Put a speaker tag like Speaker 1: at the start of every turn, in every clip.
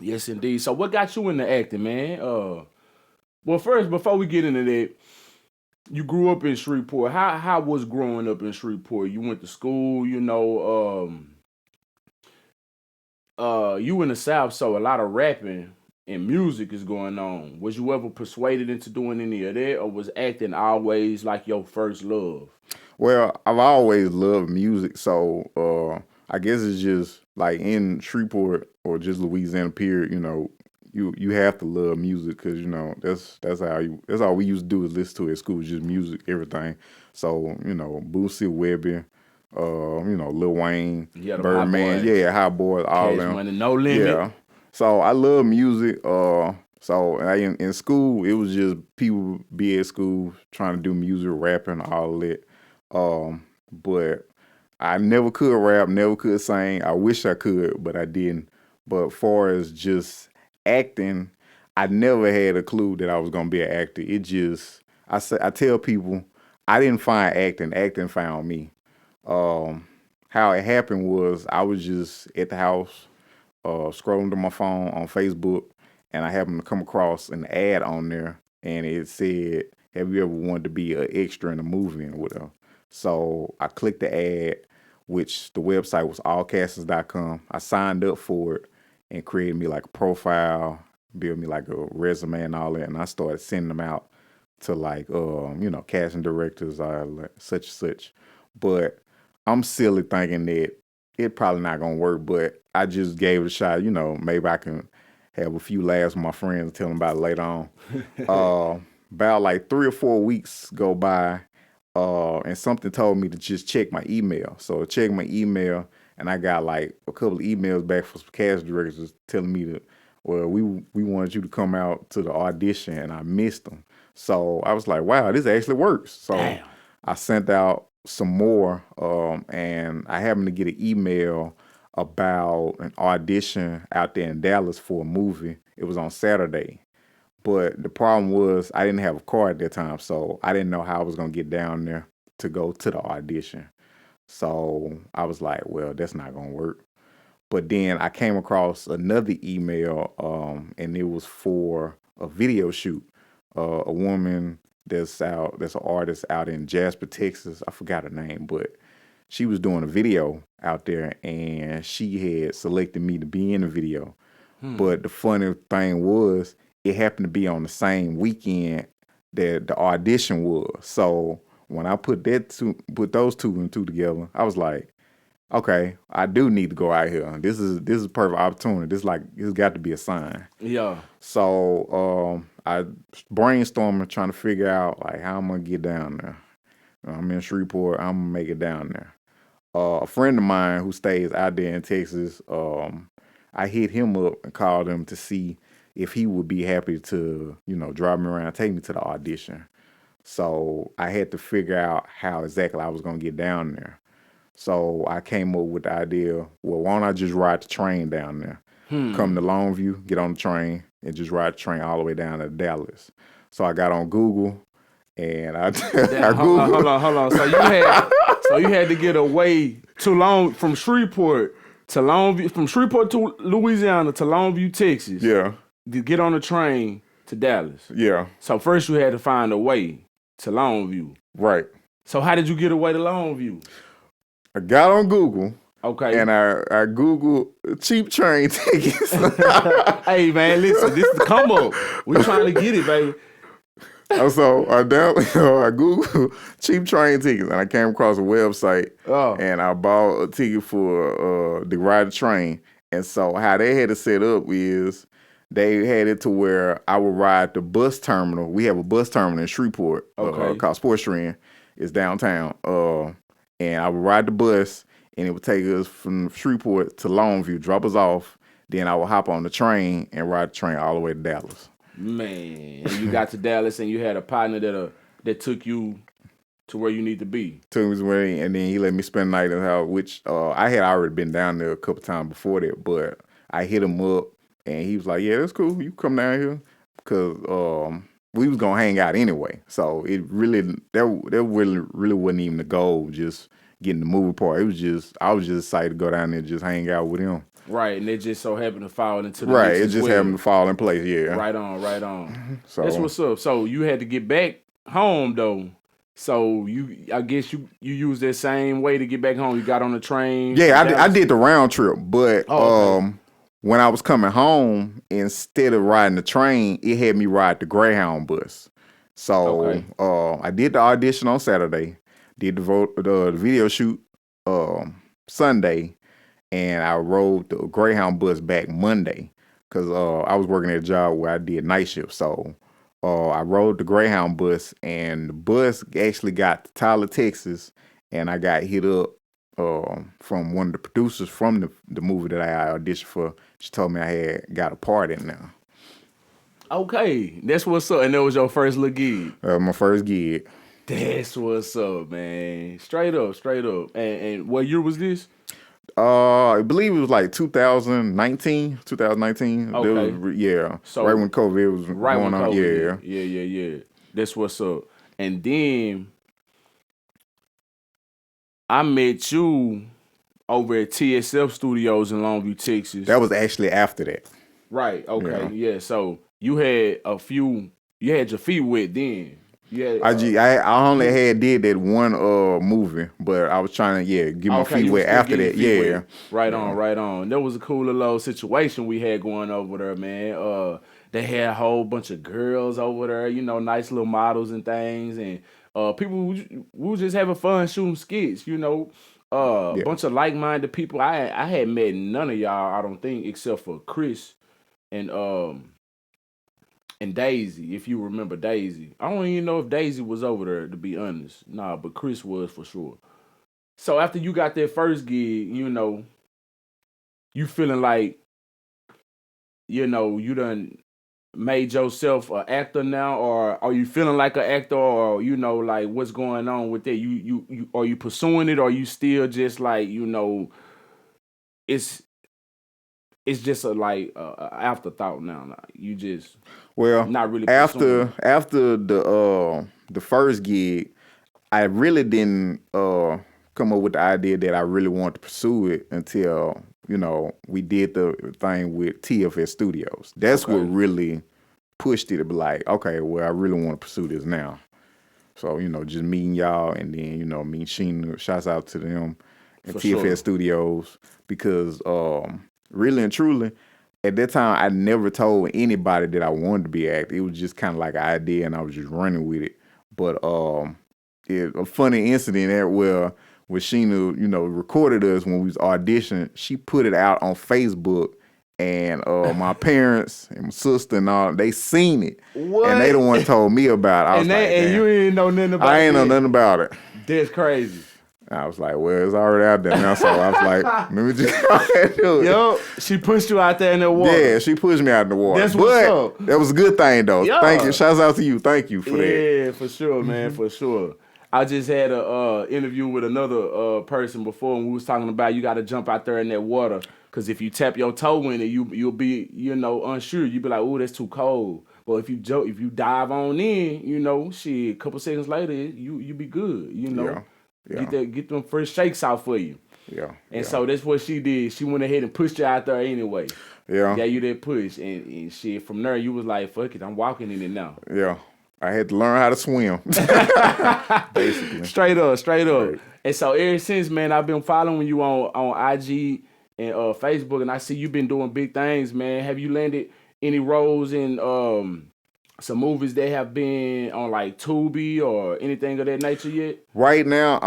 Speaker 1: Yes, indeed. So what got you into acting, man? Well, first, before we get into that, you grew up in Shreveport. How was growing up in Shreveport? You went to school, you in the South, so a lot of rapping and music is going on. Was you ever persuaded into doing any of that, or was acting always like your first love?
Speaker 2: Well, I've always loved music, so I guess it's just like in Shreveport or just Louisiana period. You have to love music because that's all we used to do is listen to at school, just music, everything. So Boosie, Webby, Lil Wayne,
Speaker 1: Yeah, them hot
Speaker 2: Birdman,
Speaker 1: boys,
Speaker 2: yeah, Hot Boys, all
Speaker 1: Cash
Speaker 2: them,
Speaker 1: Money, No Limit.
Speaker 2: yeah. So I love music. In school, it was just people be at school trying to do music, rapping, all that. But I never could rap, never could sing. I wish I could, but I didn't. But far as just acting, I never had a clue that I was gonna be an actor. It just I tell people I didn't find acting, acting found me. Um, how it happened was I was just at the house, scrolling to my phone on Facebook, and I happened to come across an ad on there, and it said, "Have you ever wanted to be an extra in a movie and whatever?" So I clicked the ad, which the website was allcasters.com. I signed up for it and created me like a profile, built me like a resume and all that, and I started sending them out to like casting directors or like such and such. But I'm silly thinking that it probably not gonna work, but I just gave it a shot. Maybe I can have a few laughs with my friends and tell them about it later on. About like 3 or 4 weeks go by, and something told me to just check my email. So I checked my email, and I got like a couple of emails back from some cast directors telling me that, well, we wanted you to come out to the audition, and I missed them. So I was like, wow, this actually works. So
Speaker 1: Damn.
Speaker 2: I sent out some more, and I happened to get an email about an audition out there in Dallas for a movie. It was on Saturday. But the problem was I didn't have a car at that time, so I didn't know how I was gonna get down there to go to the audition. So I was like, well, that's not gonna work. But then I came across another email, and it was for a video shoot. A woman that's an artist out in Jasper, Texas. I forgot her name, but she was doing a video out there, and she had selected me to be in the video. But the funny thing was, it happened to be on the same weekend that the audition was. So when I put those two and two together, I was like, okay, I do need to go out here. This is a perfect opportunity. It's got to be a sign.
Speaker 1: Yeah.
Speaker 2: So I brainstorming trying to figure out like how I'm gonna get down there. I'm in Shreveport. I'm gonna make it down there. A friend of mine who stays out there in Texas, I hit him up and called him to see if he would be happy to, drive me around, take me to the audition. So I had to figure out how exactly I was gonna get down there. So I came up with the idea, well, why don't I just ride the train down there? Come to Longview, get on the train, and just ride the train all the way down to Dallas. So I got on Google, and I Googled.
Speaker 1: Hold on. So you had to get away from Shreveport to Longview, from Shreveport to Louisiana to Longview, Texas.
Speaker 2: Yeah,
Speaker 1: To get on the train to Dallas.
Speaker 2: yeah,
Speaker 1: So first you had to find a way to Longview.
Speaker 2: right.
Speaker 1: So how did you get away to Longview?
Speaker 2: I got on Google.
Speaker 1: Okay.
Speaker 2: And I Googled cheap train tickets.
Speaker 1: Hey man, listen, this is the come up. We trying to get it, baby.
Speaker 2: So I Googled cheap train tickets, and I came across a website, and I bought a ticket for to ride the train. And so how they had it set up is they had it to where I would ride the bus terminal. We have a bus terminal in Shreveport, called Sports Trend. It's downtown. And I would ride the bus, and it would take us from Shreveport to Longview, drop us off. Then I would hop on the train and ride the train all the way to Dallas.
Speaker 1: Man, and you got to Dallas, and you had a partner that took you to where you need to be.
Speaker 2: Took me to where, and then he let me spend the night in the house, which I had already been down there a couple times before that, but I hit him up, and he was like, yeah, that's cool. You come down here, because we was going to hang out anyway. So it really, that really wasn't even the goal, just getting the movie part. I was just excited to go down there and just hang out with him.
Speaker 1: Right, and they just so happened to fall into the
Speaker 2: Right,
Speaker 1: mix
Speaker 2: it
Speaker 1: as
Speaker 2: just
Speaker 1: well.
Speaker 2: happened to fall in place. Yeah.
Speaker 1: Right on, right on.
Speaker 2: So
Speaker 1: That's what's up. So you had to get back home though. So I guess you used that same way to get back home. You got on the train.
Speaker 2: yeah,
Speaker 1: from
Speaker 2: I
Speaker 1: Dallas?
Speaker 2: did the round trip, but
Speaker 1: Oh, okay.
Speaker 2: when I was coming home, instead of riding the train, it had me ride the Greyhound bus. So
Speaker 1: Okay.
Speaker 2: I did the audition on Saturday, did the video shoot Sunday, and I rode the Greyhound bus back Monday because I was working at a job where I did night shift. So I rode the Greyhound bus, and the bus actually got to Tyler, Texas, and I got hit up from one of the producers from the movie that I auditioned for. She told me I had got a part in there.
Speaker 1: Okay. That's what's up. And that was your first little gig.
Speaker 2: My first gig.
Speaker 1: That's what's up, man. Straight up, straight up. And what year was this?
Speaker 2: I believe it was like 2019. 2019.
Speaker 1: Okay.
Speaker 2: Yeah,
Speaker 1: So
Speaker 2: right when COVID was
Speaker 1: right when
Speaker 2: going on.
Speaker 1: COVID
Speaker 2: Yeah.
Speaker 1: hit. Yeah. That's what's up. And then I met you over at TSF Studios in Longview, Texas.
Speaker 2: That was actually after that.
Speaker 1: Right. Okay. Yeah. So you had you had your feet wet then. Yeah.
Speaker 2: I only had did that one movie, but I was trying to get my
Speaker 1: Okay,
Speaker 2: feet
Speaker 1: you was
Speaker 2: wet
Speaker 1: still
Speaker 2: after
Speaker 1: getting
Speaker 2: that.
Speaker 1: your feet
Speaker 2: Yeah.
Speaker 1: wet. Right
Speaker 2: Yeah.
Speaker 1: on, right on. That was a cool little situation we had going over there, man. They had a whole bunch of girls over there, nice little models and things, and people we was just having fun shooting skits, a
Speaker 2: Yeah.
Speaker 1: bunch of like-minded people. I had met none of y'all, I don't think, except for Chris and Daisy, if you remember Daisy. I don't even know if Daisy was over there, to be honest. Nah, but Chris was for sure. So after you got that first gig, you feeling like, you done made yourself an actor now, or are you feeling like an actor, or like what's going on with that? You are you pursuing it, or you still just like, it's it's just a afterthought now. You just
Speaker 2: Well,
Speaker 1: not really pursuing it.
Speaker 2: after the first gig, I really didn't come up with the idea that I really wanted to pursue it until we did the thing with TFS Studios. That's what
Speaker 1: Okay,
Speaker 2: really pushed it to be like, okay, well, I really want to pursue this now. So just meeting y'all, and then meeting Sheena. Shouts out to them and
Speaker 1: for
Speaker 2: TFS
Speaker 1: sure.
Speaker 2: Studios because really and truly, at that time, I never told anybody that I wanted to be an actor. It was just kind of like an idea, and I was just running with it. But a funny incident there where Sheena, recorded us when we was auditioning. She put it out on Facebook, and my parents and my sister and all, they seen it, and they
Speaker 1: What?
Speaker 2: the one told me about it. I was like,
Speaker 1: And you
Speaker 2: damn,
Speaker 1: ain't know nothing about
Speaker 2: I ain't know
Speaker 1: that.
Speaker 2: nothing about it.
Speaker 1: That's crazy.
Speaker 2: I was like, well, it's already out there now, so I was like, let me just go ahead and do it.
Speaker 1: Yo, she pushed you out there in the water.
Speaker 2: Yeah, she pushed me out in the water.
Speaker 1: That's what's
Speaker 2: but
Speaker 1: up.
Speaker 2: that was a good thing, though.
Speaker 1: Yeah.
Speaker 2: Thank you. Shouts out to you. Thank you for that.
Speaker 1: Yeah, for sure, man, for sure. I just had a interview with another person before, and we was talking about you got to jump out there in that water, because if you tap your toe in it, you'll be unsure. You be like, oh, that's too cold. But if you dive on in, shit, a couple seconds later, you be good.
Speaker 2: Yeah. Yeah.
Speaker 1: Get them first shakes out for you.
Speaker 2: Yeah.
Speaker 1: And so that's what she did. She went ahead and pushed you out there anyway.
Speaker 2: Yeah.
Speaker 1: Gave you that push, and shit. From there, you was like, fuck it, I'm walking in it now.
Speaker 2: Yeah. I had to learn how to swim. Basically.
Speaker 1: Straight up.
Speaker 2: Right.
Speaker 1: And so ever since, man, I've been following you on IG and Facebook, and I see you've been doing big things, man. Have you landed any roles in some movies that have been on like Tubi or anything of that nature yet?
Speaker 2: Right now,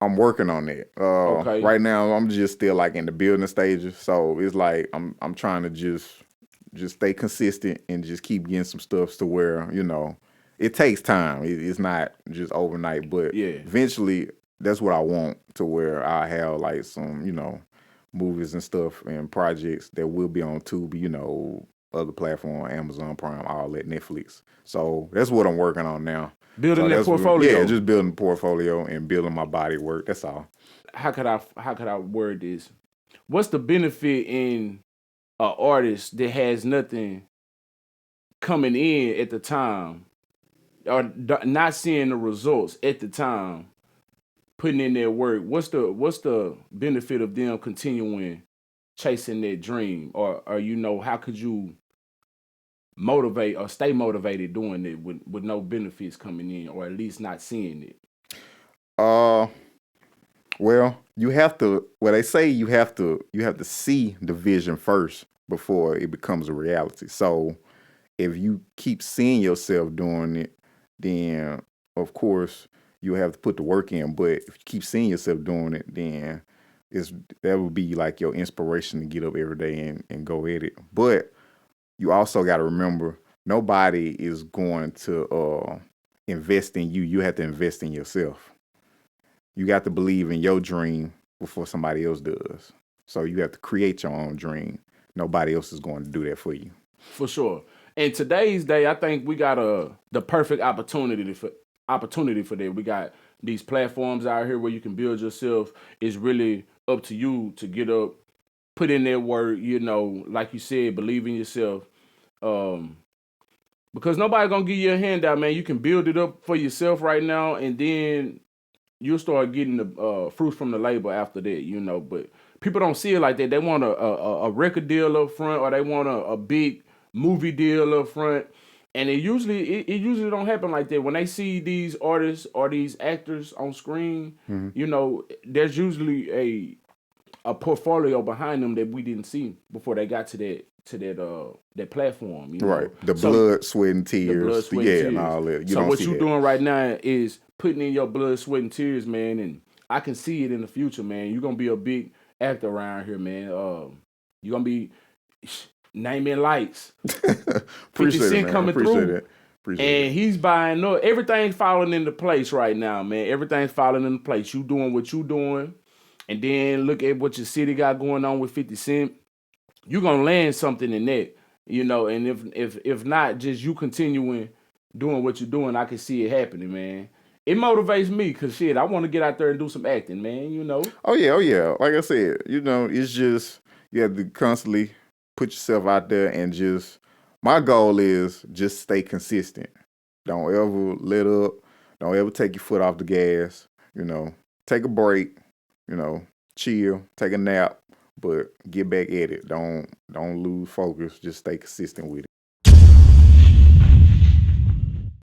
Speaker 2: I'm working on that.
Speaker 1: Okay.
Speaker 2: Right now, I'm just still like in the building stages, so it's like I'm trying to just stay consistent and just keep getting some stuff to where it takes time. It's not just overnight, but
Speaker 1: Yeah.
Speaker 2: eventually, that's what I want to where I have like some movies and stuff and projects that will be on Tubi, other platform, Amazon Prime, all that, Netflix. So that's what I'm working on now.
Speaker 1: Building
Speaker 2: So
Speaker 1: that
Speaker 2: that's
Speaker 1: portfolio.
Speaker 2: Yeah, just building the portfolio and building my body work. That's all.
Speaker 1: How could I word this? What's the benefit in an artist that has nothing coming in at the time, or not seeing the results at the time, putting in their work, what's the benefit of them continuing chasing that dream, or how could you motivate or stay motivated doing it with no benefits coming in, or at least not seeing it?
Speaker 2: Uh, well, you have to. Well, they say you have to see the vision first before it becomes a reality. So if you keep seeing yourself doing it, then of course you have to put the work in. But if you keep seeing yourself doing it, then it's that would be like your inspiration to get up every day and go at it. But you also got to remember nobody is going to invest in you. You have to invest in yourself. You got to believe in your dream before somebody else does. So you have to create your own dream. Nobody else is going to do that for you.
Speaker 1: For sure. In today's day, I think we got the perfect opportunity for that. We got these platforms out here where you can build yourself. It's really up to you to get up, put in that work, like you said, believe in yourself. Um, because nobody gonna give you a handout, man. You can build it up for yourself right now, and then you'll start getting the fruits from the labor after that. But people don't see it like that. They want a record deal up front, or they want a big movie deal up front. And it usually don't happen like that. When they see these artists or these actors on screen, there's usually a portfolio behind them that we didn't see before they got to that platform.
Speaker 2: Right. The blood, sweat, and tears. And all that.
Speaker 1: So what you're doing right now is putting in your blood, sweat, and tears, man. And I can see it in the future, man. You're gonna be a big actor around here, man. You're gonna be naming lights. 50 Cent coming through. And he's buying up. Everything's falling into place right now, man. Everything's falling into place. You doing what you doing. And then look at what your city got going on with 50 Cent. You're gonna land something in that, and if not, just you continuing doing what you're doing, I can see it happening, man. It motivates me because shit, I want to get out there and do some acting, man.
Speaker 2: Oh yeah. Like I said, it's just you have to constantly put yourself out there and just my goal is just stay consistent. Don't ever let up. Don't ever take your foot off the gas. Take a break. Chill, take a nap, but get back at it. Don't lose focus. Just stay consistent with it.